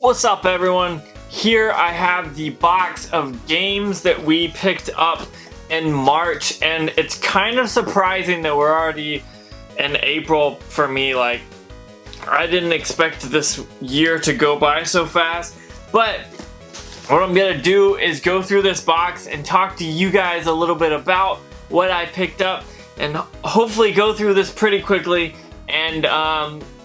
What's up, everyone? Here I have the box of games that we picked up in March, and it's kind of surprising that we're already in April for me. Like, I didn't expect this year to go by so fast, but what I'm gonna do is go through this box and talk to you guys a little bit about what I picked up, and hopefully go through this pretty quickly and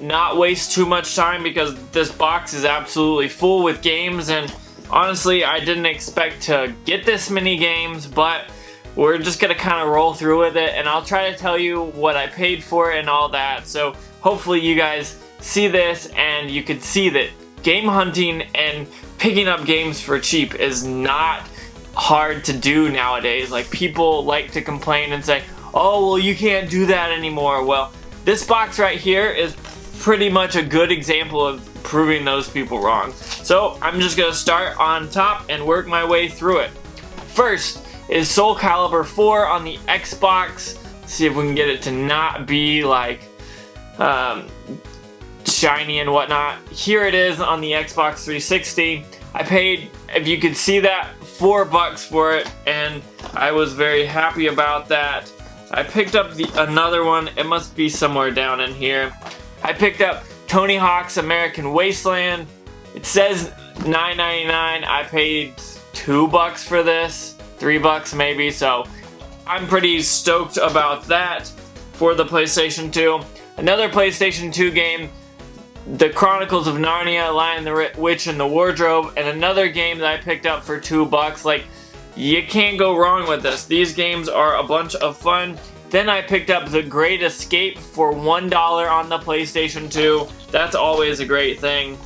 not waste too much time, because this box is absolutely full with games, and honestly I didn't expect to get this many games, but we're just gonna kind of roll through with it, and I'll try to tell you what I paid for it and all that. So hopefully you guys see this and you can see that game hunting and picking up games for cheap is not hard to do nowadays. Like, people like to complain and say, oh well, you can't do that anymore. Well, this box right here is pretty much a good example of proving those people wrong. So I'm just gonna start on top and work my way through it. First is Soul Calibur 4 on the Xbox. Let's see if we can get it to not be like shiny and whatnot. Here it is on the Xbox 360. I paid, if you could see that, $4 for it, and I was very happy about that. I picked up another one. It must be somewhere down in here. I picked up Tony Hawk's American Wasteland. It says $9.99. I paid $2 for this, $3 maybe, so I'm pretty stoked about that for the PlayStation 2. Another PlayStation 2 game, The Chronicles of Narnia, Lion, the Witch, and the Wardrobe, and another game that I picked up for $2. Like, you can't go wrong with this. These games are a bunch of fun. Then I picked up The Great Escape for $1 on the PlayStation 2. That's always a great thing.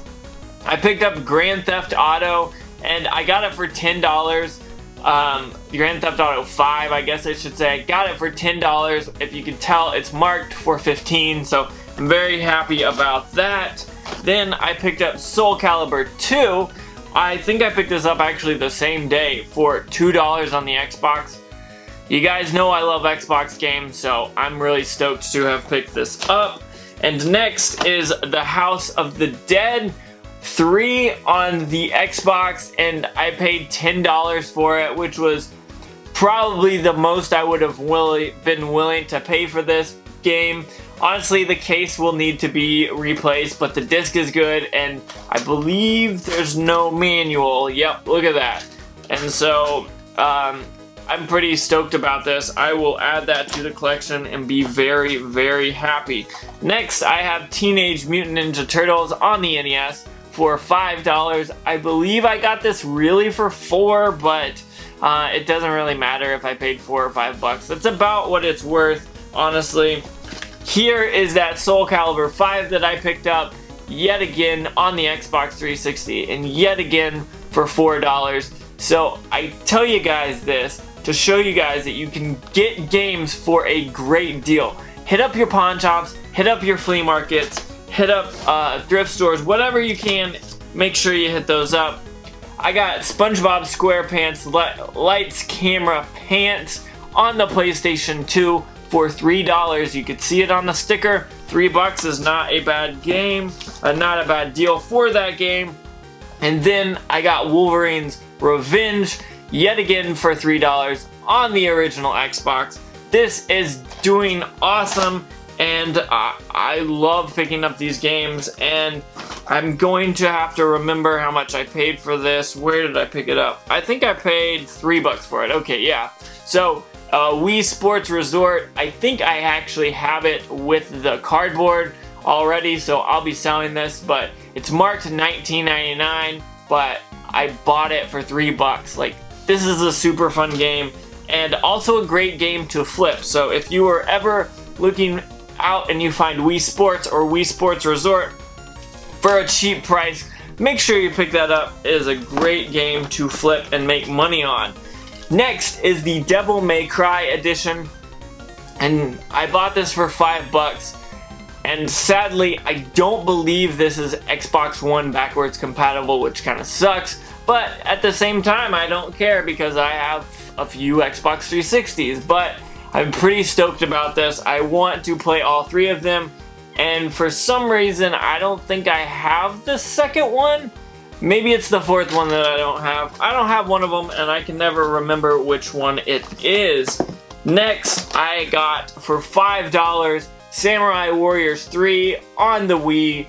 I picked up Grand Theft Auto, and I got it for $10. Grand Theft Auto 5, I guess I should say. I got it for $10. If you can tell, it's marked for $15, so I'm very happy about that. Then I picked up Soul Calibur 2. I think I picked this up actually the same day for $2 on the Xbox. You guys know I love Xbox games, so I'm really stoked to have picked this up. And next is The House of the Dead 3 on the Xbox, and I paid $10 for it, which was probably the most I would have been willing to pay for this game. Honestly, the case will need to be replaced, but the disc is good, and I believe there's no manual. Yep, look at that. And so, I'm pretty stoked about this. I will add that to the collection and be very, very happy. Next, I have Teenage Mutant Ninja Turtles on the NES for $5. I believe I got this really for $4, but it doesn't really matter if I paid $4 or $5. It's about what it's worth, honestly. Here is that Soul Calibur 5 that I picked up yet again on the Xbox 360, and yet again for $4. So I tell you guys this to show you guys that you can get games for a great deal. Hit up your pawn shops, hit up your flea markets, hit up thrift stores, whatever you can, make sure you hit those up. I got SpongeBob SquarePants Lights Camera Pants on the PlayStation 2 for $3. You could see it on the sticker. $3 is not a bad game, not a bad deal for that game. And then I got Wolverine's Revenge yet again for $3 on the original Xbox. This is doing awesome, and I love picking up these games, and I'm going to have to remember how much I paid for this. Where did I pick it up? I think I paid $3 for it. Okay, yeah. So Wii Sports Resort, I think I actually have it with the cardboard already, so I'll be selling this, but it's marked $19.99, but I bought it for $3. Like, this is a super fun game, and also a great game to flip. So if you were ever looking out and you find Wii Sports or Wii Sports Resort for a cheap price, make sure you pick that up. It is a great game to flip and make money on. Next is the Devil May Cry edition, and I bought this for $5, and sadly I don't believe this is Xbox One backwards compatible, which kind of sucks, but at the same time I don't care because I have a few Xbox 360s, but I'm pretty stoked about this. I want to play all three of them, and for some reason I don't think I have the second one. Maybe it's the fourth one that I don't have. I don't have one of them, and I can never remember which one it is. Next, I got for $5 Samurai Warriors 3 on the Wii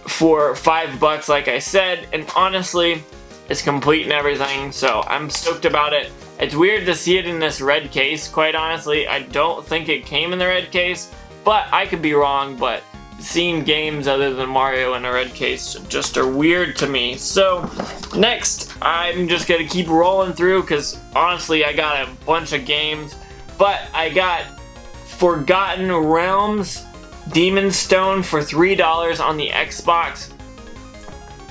for $5, like I said, and honestly, it's complete and everything, so I'm stoked about it. It's weird to see it in this red case, quite honestly. I don't think it came in the red case, but I could be wrong, but seeing games other than Mario in a red case just are weird to me. So, next, I'm just gonna keep rolling through, because honestly, I got a bunch of games, but I got Forgotten Realms Demon's Stone for $3 on the Xbox.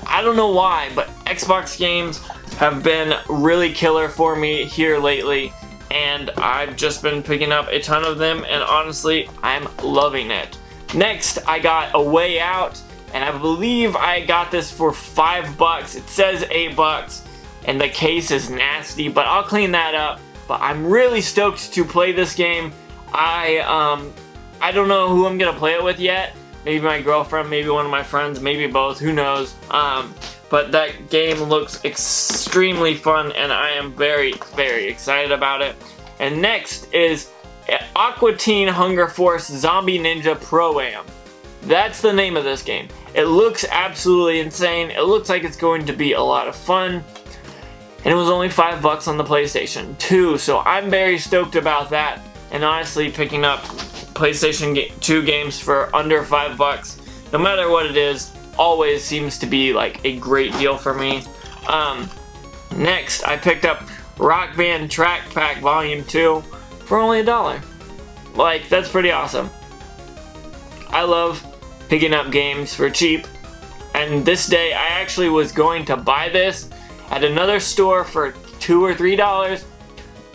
I don't know why, but Xbox games have been really killer for me here lately, and I've just been picking up a ton of them, and honestly, I'm loving it. Next, I got A Way Out, and I believe I got this for $5. It says $8, and the case is nasty, but I'll clean that up. But I'm really stoked to play this game. I don't know who I'm gonna play it with yet. Maybe my girlfriend, maybe one of my friends, maybe both, who knows. But that game looks extremely fun, and I am very, very excited about it. And next is Aqua Teen Hunger Force Zombie Ninja Pro-Am. That's the name of this game. It looks absolutely insane. It looks like it's going to be a lot of fun. And it was only $5 on the PlayStation 2, so I'm very stoked about that. And honestly, picking up PlayStation 2 games for under $5, no matter what it is, always seems to be like a great deal for me. Next, I picked up Rock Band Track Pack Volume 2 for only $1. Like, that's pretty awesome. I love picking up games for cheap, and this day I actually was going to buy this at another store for $2 or $3,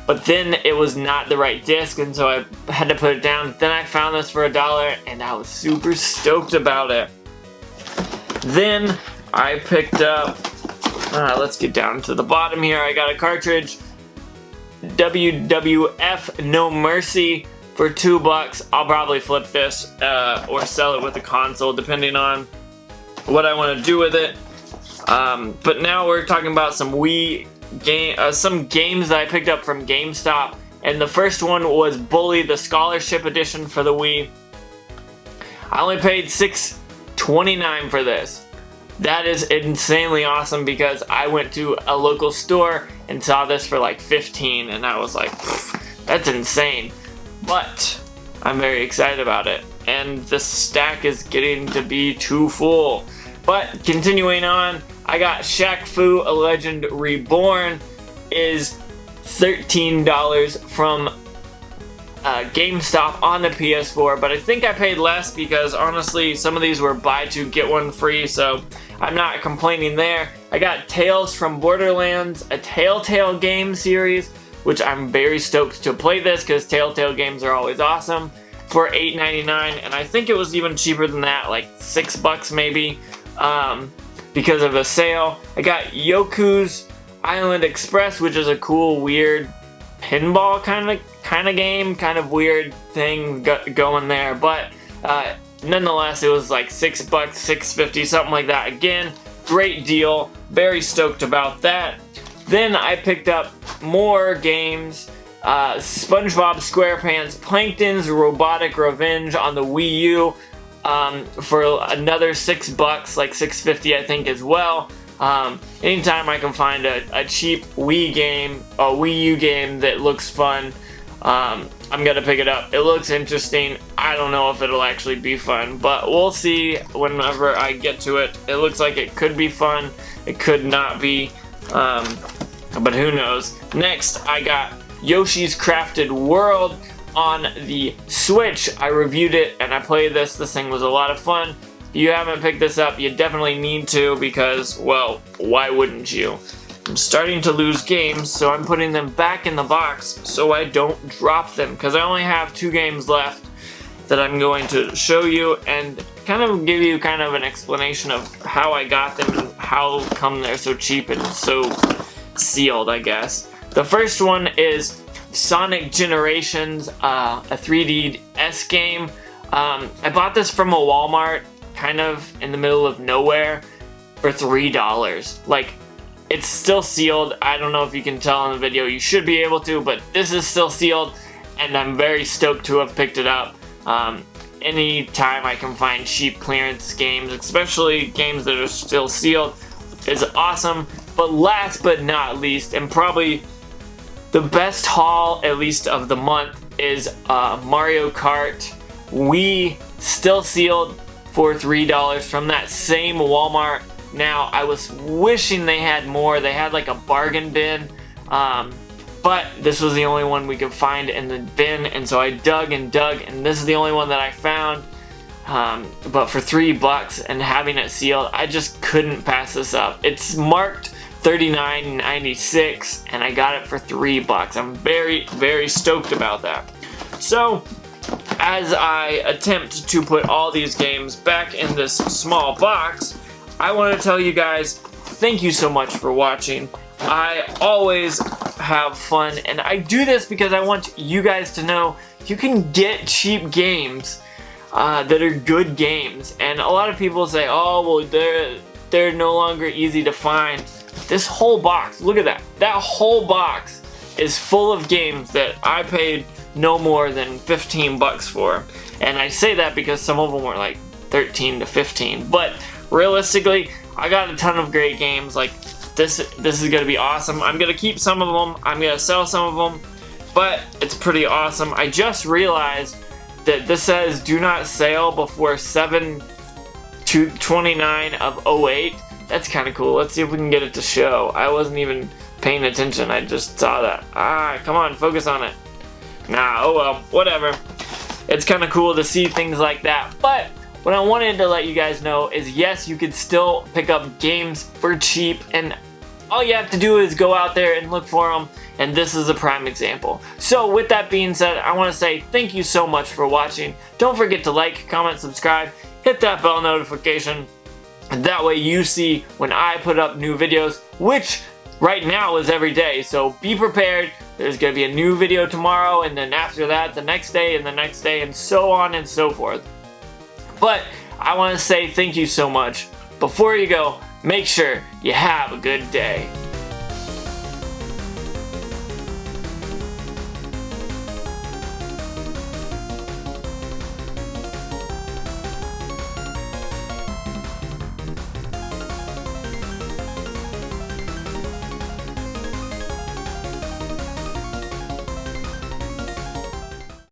but then it was not the right disc, and so I had to put it down. Then I found this for $1, and I was super stoked about it. Then I picked up, let's get down to the bottom here. I got a cartridge, WWF No Mercy for $2. I'll probably flip this or sell it with a console, depending on what I want to do with it. But now we're talking about some some games that I picked up from GameStop, and the first one was Bully the Scholarship Edition for the Wii. I only paid $6.29 for this. That is insanely awesome, because I went to a local store and saw this for like $15, and I was like, that's insane. But I'm very excited about it, and the stack is getting to be too full. But continuing on, I got Shaq Fu: A Legend Reborn is $13 from GameStop on the PS4, but I think I paid less because honestly some of these were buy two get one free, so I'm not complaining there. I got Tales from Borderlands, a Telltale game series, which I'm very stoked to play this because Telltale games are always awesome, for $8.99, and I think it was even cheaper than that, like $6 maybe, because of a sale. I got Yoku's Island Express, which is a cool, weird pinball kind of game, kind of weird thing going there, but nonetheless, it was like $6, $6.50, something like that. Again, great deal. Very stoked about that. Then I picked up more games. SpongeBob SquarePants Plankton's Robotic Revenge on the Wii U for another $6, like $6.50 I think as well. Anytime I can find a cheap Wii game, a Wii U game that looks fun, I'm gonna pick it up. It looks interesting. I don't know if it'll actually be fun, but we'll see whenever I get to it. It looks like it could be fun. It could not be, but who knows. Next, I got Yoshi's Crafted World on the Switch. I reviewed it and I played this. This thing was a lot of fun. If you haven't picked this up, you definitely need to, because, well, why wouldn't you? I'm starting to lose games, so I'm putting them back in the box so I don't drop them, because I only have 2 games left that I'm going to show you and kind of give you kind of an explanation of how I got them and how come they're so cheap and so sealed, I guess. The first one is Sonic Generations, a 3DS game. I bought this from a Walmart, kind of in the middle of nowhere, for $3. Like, it's still sealed. I don't know if you can tell in the video. You should be able to, but this is still sealed, and I'm very stoked to have picked it up. Anytime I can find cheap clearance games, especially games that are still sealed, is awesome. But last but not least, and probably the best haul, at least of the month, is Mario Kart Wii, still sealed for $3 from that same Walmart. Now, I was wishing they had more. They had like a bargain bin, but this was the only one we could find in the bin, and so I dug and dug, and this is the only one that I found. But for $3 and having it sealed, I just couldn't pass this up. It's marked $39.96, and I got it for $3. I'm very, very stoked about that. So, as I attempt to put all these games back in this small box, I want to tell you guys, thank you so much for watching. I always have fun, and I do this because I want you guys to know you can get cheap games that are good games. And a lot of people say, oh, well, they're no longer easy to find. This whole box, look at that. That whole box is full of games that I paid no more than 15 bucks for. And I say that because some of them were like 13 to 15. But realistically, I got a ton of great games. Like, this is going to be awesome. I'm going to keep some of them. I'm going to sell some of them. But it's pretty awesome. I just realized that this says do not sell before 7/29 of 08. That's kind of cool. Let's see if we can get it to show. I wasn't even paying attention. I just saw that. Come on, focus on it. Nah, oh well, whatever. It's kind of cool to see things like that. But what I wanted to let you guys know is, yes, you could still pick up games for cheap, and all you have to do is go out there and look for them, and this is a prime example. So with that being said, I want to say thank you so much for watching. Don't forget to like, comment, subscribe, hit that bell notification. That way you see when I put up new videos, which right now is every day. So be prepared. There's going to be a new video tomorrow, and then after that, the next day, and the next day, and so on and so forth. But I want to say thank you so much. Before you go, make sure you have a good day.